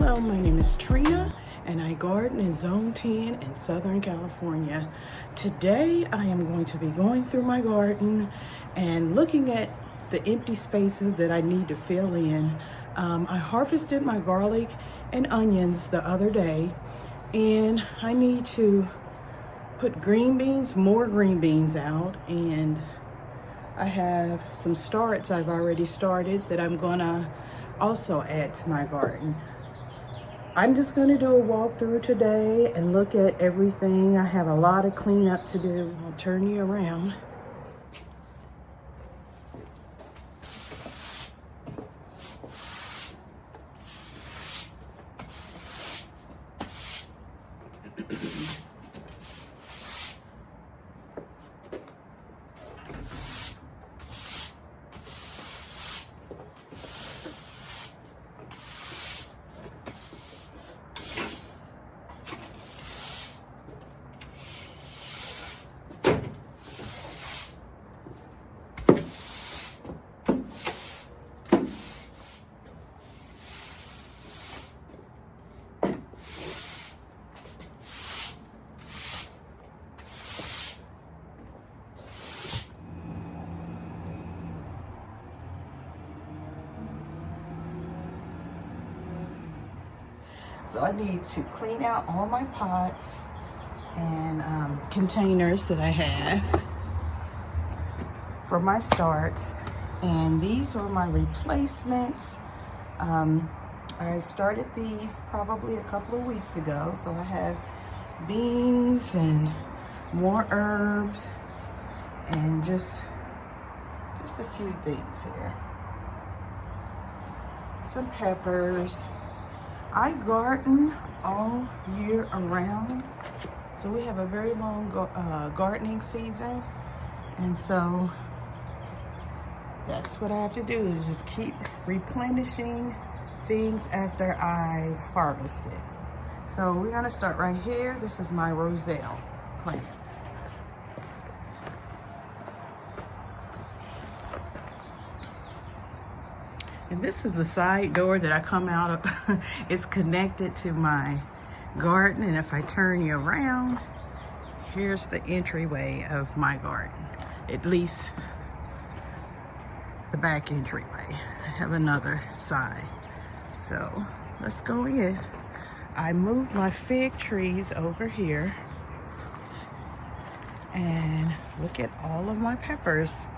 Hello, my name is Trina and I garden in Zone 10 in Southern California. Today I am going to be going through my garden and looking at the empty spaces that I need to fill in. I harvested my garlic and onions the other day, and I need to put more green beans out, and I have some starts I've already started that I'm gonna also add to my garden. I'm just gonna do a walkthrough today and look at everything. I have a lot of cleanup to do. I'll turn you around. So I need to clean out all my pots and containers that I have for my starts. And these are my replacements. I started these probably a couple of weeks ago. So I have beans and more herbs and just a few things here. Some peppers. I garden all year around, so we have a very long gardening season, and so that's what I have to do, is just keep replenishing things after I've harvested. So we're gonna start right here. This is my roselle plants. And this is the side door that I come out of. It's connected to my garden, and if I turn you around, here's the entryway of my garden. At least the back entryway. I have another side. So let's go in. I moved my fig trees over here, and look at all of my peppers.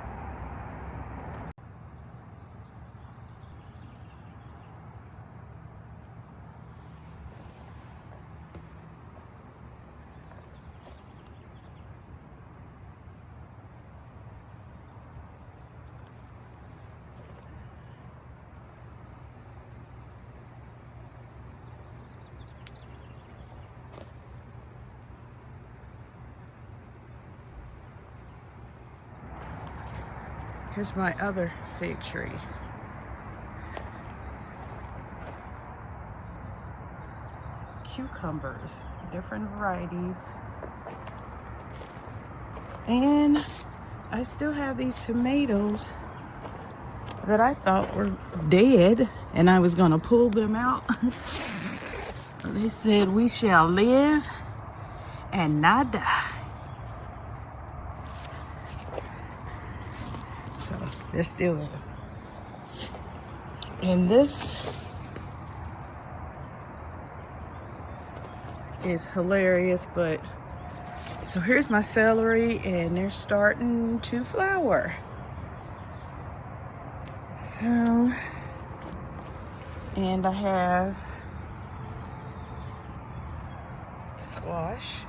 Here's my other fig tree. Cucumbers, different varieties. And I still have these tomatoes that I thought were dead, and I was gonna pull them out. They said we shall live and not die. So they're still there. And this is hilarious, but so here's my celery, and they're starting to flower. So, and I have squash.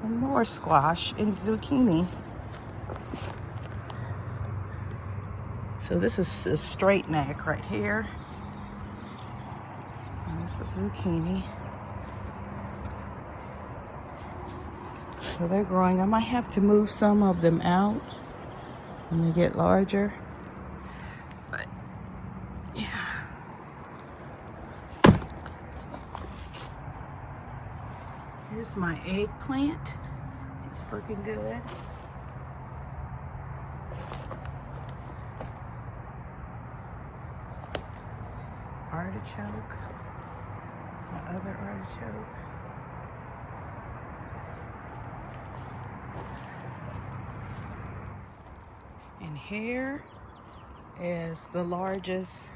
And more squash and zucchini. So this is a straight neck right here. And this is zucchini. So they're growing. I might have to move some of them out when they get larger. But yeah. Here's my eggplant. It's looking good. Artichoke. My other artichoke. And here is the largest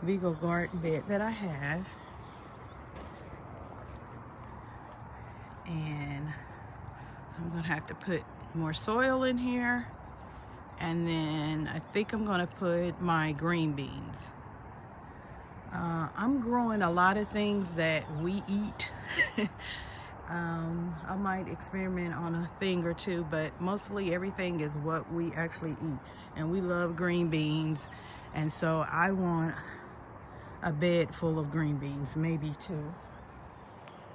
Vigo garden bed that I have. And I'm gonna have to put more soil in here. And then I think I'm gonna put my green beans. I'm growing a lot of things that we eat. I might experiment on a thing or two, but mostly everything is what we actually eat. And we love green beans. And so I want a bed full of green beans, maybe two.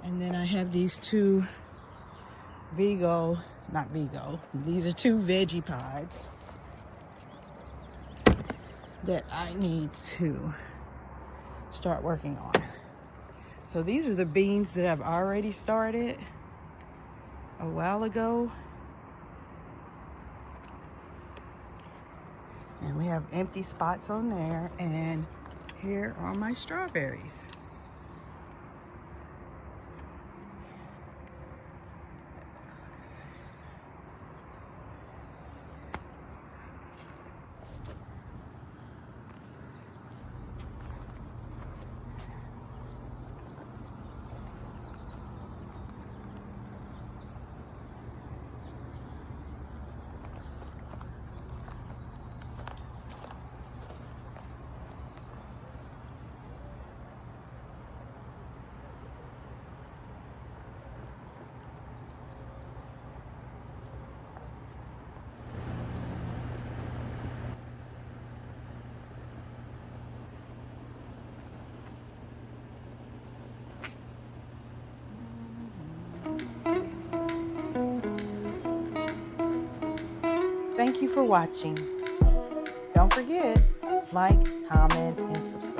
And then I have these two these are two veggie pods that I need to start working on. So these are the beans that I've already started a while ago. And we have empty spots on there, and here are my strawberries. Thank you for watching. Don't forget, like, comment, and subscribe.